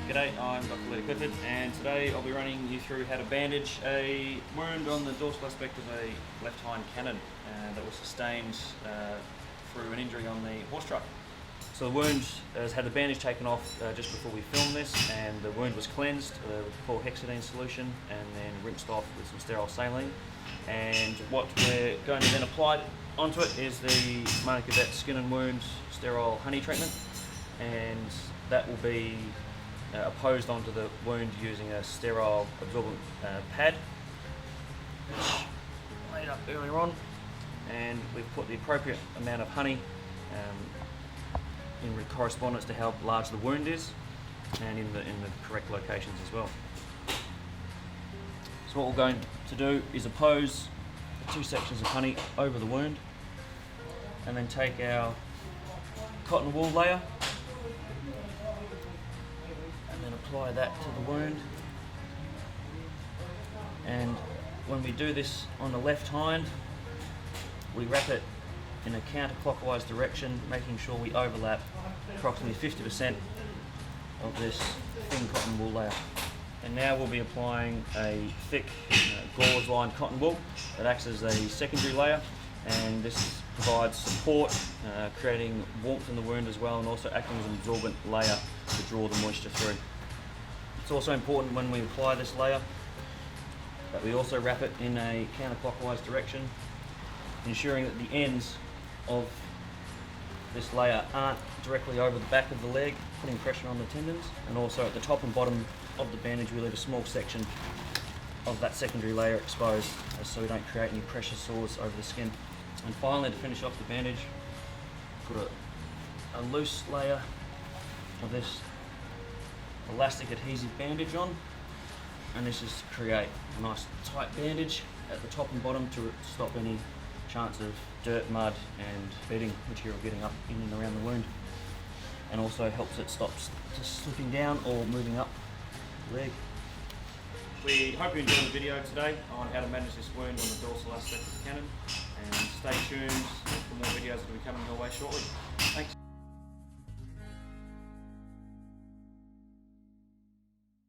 G'day, I'm Dr. Clifford, and today I'll be running you through how to bandage a wound on the dorsal aspect of a left hind cannon that was sustained through an injury on the horse truck. So the wound has had the bandage taken off just before we filmed this, and the wound was cleansed with chlorhexidine solution and then rinsed off with some sterile saline. And what we're going to then apply onto it is the Mānuka Vet skin and wound sterile honey treatment, and that will be opposed onto the wound using a sterile absorbent pad, which I laid up earlier on, and we've put the appropriate amount of honey in correspondence to how large the wound is, and in the correct locations as well. So what we're going to do is oppose the two sections of honey over the wound, and then take our cotton wool layer and then apply that to the wound. And when we do this on the left hind, we wrap it in a counterclockwise direction, making sure we overlap approximately 50% of this thin cotton wool layer. And now we'll be applying a thick gauze lined cotton wool that acts as a secondary layer, and this provides support, creating warmth in the wound as well, and also acting as an absorbent layer to draw the moisture through. It's also important when we apply this layer that we also wrap it in a counterclockwise direction, ensuring that the ends of this layer aren't directly over the back of the leg, putting pressure on the tendons, and also at the top and bottom of the bandage we leave a small section of that secondary layer exposed, so we don't create any pressure sores over the skin. And finally, to finish off the bandage, put a loose layer of this elastic adhesive bandage on, and this is to create a nice tight bandage at the top and bottom to stop any chance of dirt, mud and bedding material getting up in and around the wound, and also helps it stop just slipping down or moving up the leg. We hope you enjoyed the video today on how to manage this wound on the dorsal aspect of the cannon, and stay tuned for more videos that will be coming your way shortly. Thanks.